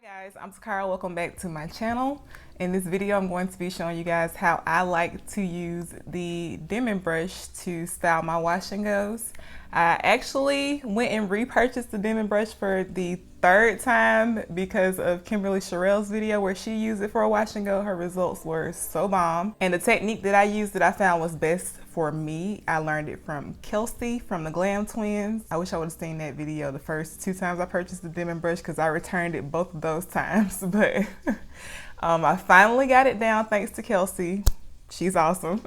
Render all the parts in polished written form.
Hi guys, I'm Takira. Welcome back to my channel. In this video, I'm going to be showing you guys how I like to use the Denman brush to style my wash and goes. I actually went and repurchased the Denman brush for the third time because of Kimberly Sherrill's video where she used it for a wash and go. Her results were so bomb. And the technique that I used that I found was best for me, I learned it from Kelsey from the Glam Twins. I wish I would have seen that video the first two times I purchased the Denman brush because I returned it both of those times. But I finally got it down thanks to Kelsey. She's awesome.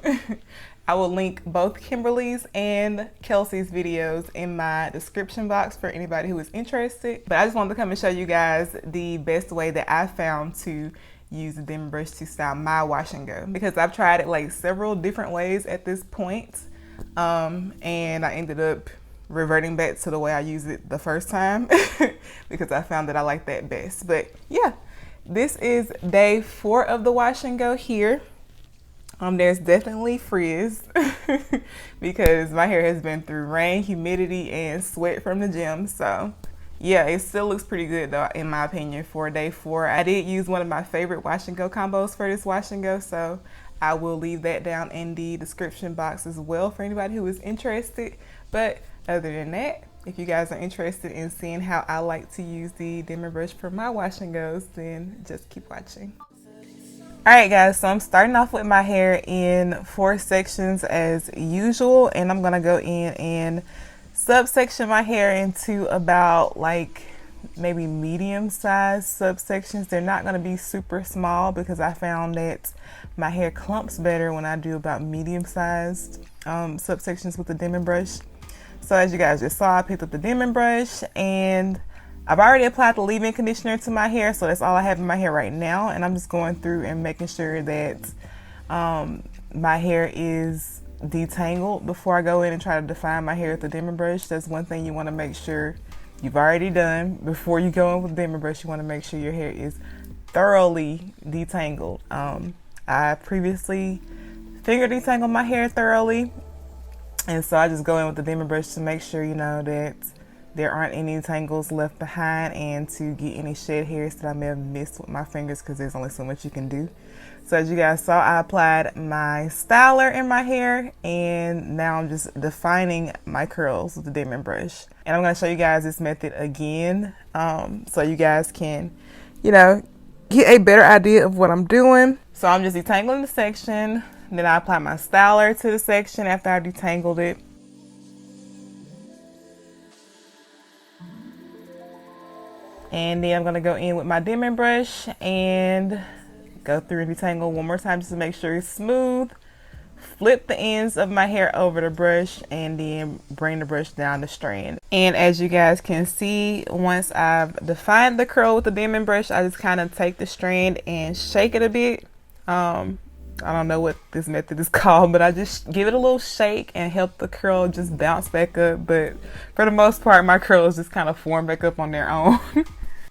I will link both Kimberly's and Kelsey's videos in my description box for anybody who is interested. But I just wanted to come and show you guys the best way that I found to use the Denman brush to style my wash and go, because I've tried it like several different ways at this point, and I ended up reverting back to the way I used it the first time because I found that I like that best. But yeah, this is day 4 of the wash and go here. There's definitely frizz because my hair has been through rain, humidity, and sweat from the gym. So yeah, it still looks pretty good though, in my opinion, for day 4. I did use one of my favorite wash and go combos for this wash and go, so I will leave that down in the description box as well for anybody who is interested. But other than that, if you guys are interested in seeing how I like to use the Denman brush for my wash and goes, then just keep watching. Alright guys, so I'm starting off with my hair in 4 sections as usual, and I'm gonna go in and subsection my hair into about like maybe medium sized subsections. They're not going to be super small because I found that my hair clumps better when I do about medium sized subsections with the Denman brush. So as you guys just saw, I picked up the Denman brush and I've already applied the leave-in conditioner to my hair, so that's all I have in my hair right now, and I'm just going through and making sure that my hair is detangled before I go in and try to define my hair with the Denman brush. That's one thing you want to make sure you've already done before you go in with the Denman brush. You want to make sure your hair is thoroughly detangled. I previously finger detangled my hair thoroughly, and so I just go in with the Denman brush to make sure, you know, that there aren't any tangles left behind and to get any shed hairs that I may have missed with my fingers, because there's only so much you can do. So as you guys saw, I applied my styler in my hair, and now I'm just defining my curls with the Denman brush. And I'm going to show you guys this method again, so you guys can, you know, get a better idea of what I'm doing. So I'm just detangling the section, then I apply my styler to the section after I detangled it. And then I'm going to go in with my Denman brush and go through and detangle one more time just to make sure it's smooth. Flip the ends of my hair over the brush and then bring the brush down the strand. And as you guys can see, once I've defined the curl with the Denman brush, I just kind of take the strand and shake it a bit. I don't know what this method is called, but I just give it a little shake and help the curl just bounce back up. But for the most part, my curls just kind of form back up on their own.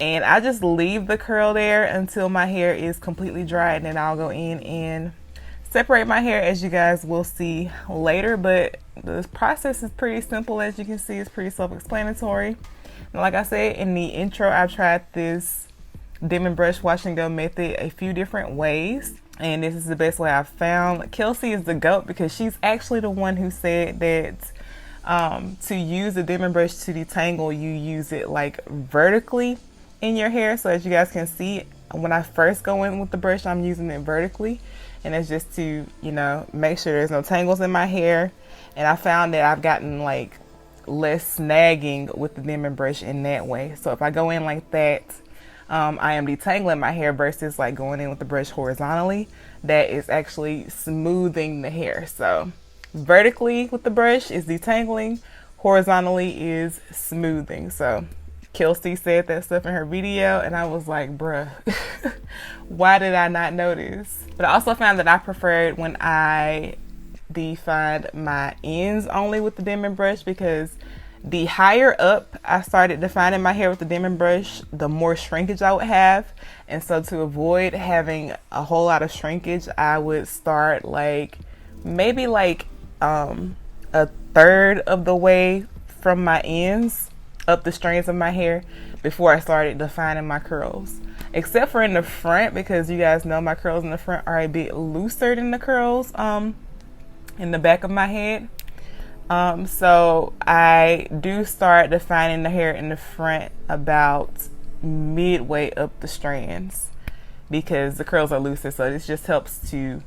And I just leave the curl there until my hair is completely dry, and then I'll go in and separate my hair, as you guys will see later. But the process is pretty simple. As you can see, it's pretty self-explanatory. And like I said in the intro, I've tried this Denman brush wash and go method a few different ways, and this is the best way I've found. Kelsey is the GOAT because she's actually the one who said that to use the Denman brush to detangle, you use it like vertically in your hair. So as you guys can see, when I first go in with the brush, I'm using it vertically, and it's just to, you know, make sure there's no tangles in my hair. And I found that I've gotten like less snagging with the Denman brush in that way. So if I go in like that, I am detangling my hair versus like going in with the brush horizontally. That is actually smoothing the hair. So vertically with the brush is detangling, horizontally is smoothing. So Kelsey said that stuff in her video, and I was like, bruh, why did I not notice? But I also found that I preferred when I defined my ends only with the Denman brush, because the higher up I started defining my hair with the Denman brush, the more shrinkage I would have. And so to avoid having a whole lot of shrinkage, I would start like maybe like a third of the way from my ends up the strands of my hair before I started defining my curls. except for in the front, because you guys know my curls in the front are a bit looser than the curls in the back of my head. So I do start defining the hair in the front about midway up the strands, because the curls are looser, so this just helps to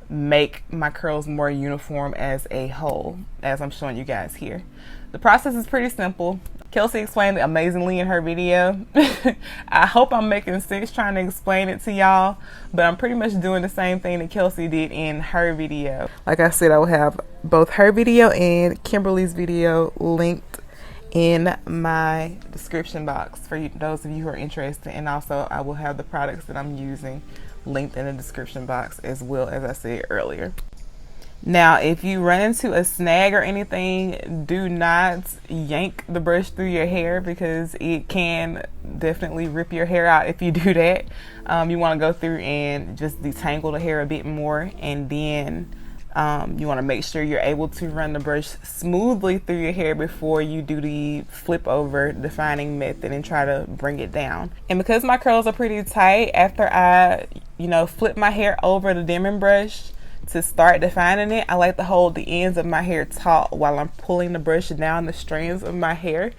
make my curls more uniform as a whole, as I'm showing you guys here. The process is pretty simple. Kelsey explained it amazingly in her video. I hope I'm making sense trying to explain it to y'all, but I'm pretty much doing the same thing that Kelsey did in her video. Like I said, I will have both her video and Kimberly's video linked in my description box for you, those of you who are interested, and also I will have the products that I'm using linked in the description box as well, as I said earlier. Now, if you run into a snag or anything, do not yank the brush through your hair, because it can definitely rip your hair out if you do that. You want to go through and just detangle the hair a bit more, and then you want to make sure you're able to run the brush smoothly through your hair before you do the flip over defining method and try to bring it down. And because my curls are pretty tight, after I flip my hair over the Denman brush to start defining it, I like to hold the ends of my hair taut while I'm pulling the brush down the strands of my hair,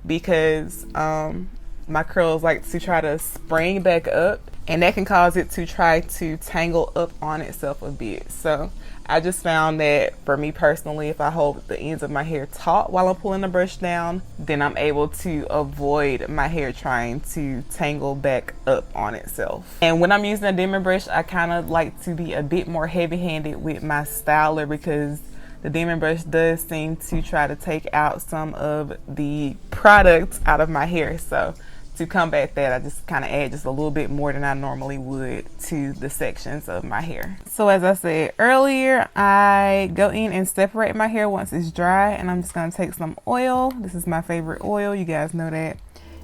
because my curls like to try to spring back up, and that can cause it to try to tangle up on itself a bit. So I just found that for me personally, if I hold the ends of my hair taut while I'm pulling the brush down, then I'm able to avoid my hair trying to tangle back up on itself. And when I'm using a Denman brush, I kind of like to be a bit more heavy-handed with my styler, because the Denman brush does seem to try to take out some of the product out of my hair. So to combat that, I just kind of add just a little bit more than I normally would to the sections of my hair. So as I said earlier, I go in and separate my hair once it's dry, and I'm just going to take some oil. This is my favorite oil, you guys know that,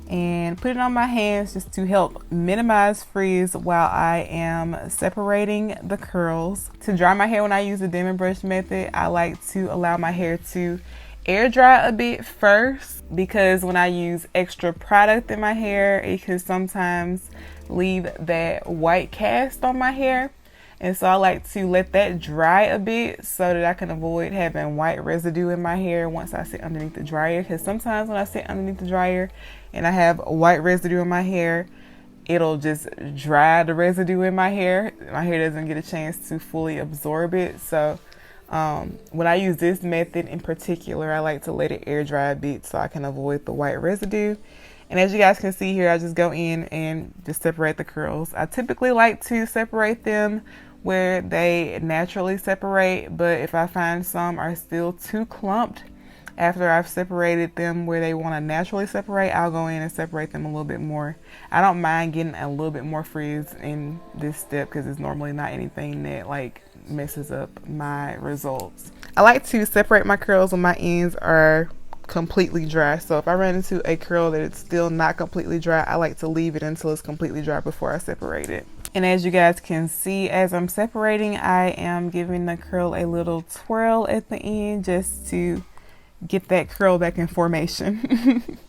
and put it on my hands just to help minimize frizz while I am separating the curls. To dry my hair when I use the Denman brush method, I like to allow my hair to air dry a bit first, because when I use extra product in my hair, it can sometimes leave that white cast on my hair, and so I like to let that dry a bit so that I can avoid having white residue in my hair once I sit underneath the dryer. Because sometimes when I sit underneath the dryer and I have white residue in my hair, it'll just dry the residue in my hair. My hair doesn't get a chance to fully absorb it. So when I use this method in particular, I like to let it air dry a bit so I can avoid the white residue. And as you guys can see here, I just go in and just separate the curls. I typically like to separate them where they naturally separate, but if I find some are still too clumped after I've separated them where they want to naturally separate, I'll go in and separate them a little bit more. I don't mind getting a little bit more frizz in this step, because it's normally not anything that like messes up my results. I like to separate my curls when my ends are completely dry. So if I run into a curl that it's still not completely dry, I like to leave it until it's completely dry before I separate it. And as you guys can see, as I'm separating, I am giving the curl a little twirl at the end just to get that curl back in formation.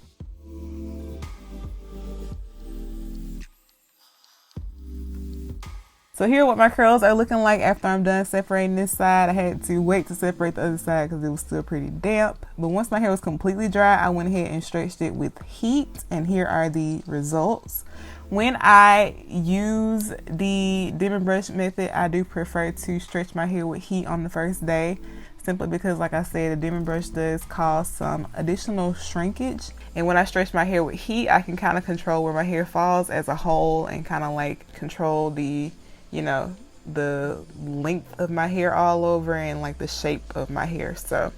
So here what my curls are looking like after I'm done separating this side. I had to wait to separate the other side because it was still pretty damp. But once my hair was completely dry, I went ahead and stretched it with heat, and here are the results. When I use the Denman brush method, I do prefer to stretch my hair with heat on the first day, simply because, like I said, the Denman brush does cause some additional shrinkage. And when I stretch my hair with heat, I can kind of control where my hair falls as a whole and kind of like control the, you know, the length of my hair all over and like the shape of my hair. So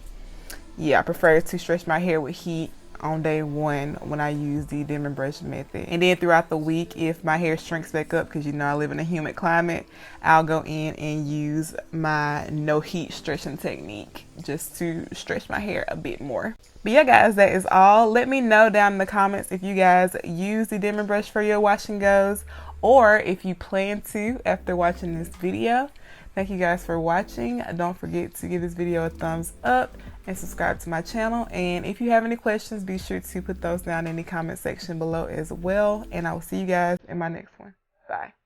yeah, I prefer to stretch my hair with heat on day one when I use the Denman brush method. And then throughout the week, if my hair shrinks back up, because you know I live in a humid climate, I'll go in and use my no heat stretching technique just to stretch my hair a bit more. But yeah guys, that is all. Let me know down in the comments if you guys use the Denman brush for your wash and goes, or if you plan to after watching this video. Thank you guys for watching. Don't forget to give this video a thumbs up, and subscribe to my channel. And if you have any questions, be sure to put those down in the comment section below as well. And I will see you guys in my next one. Bye.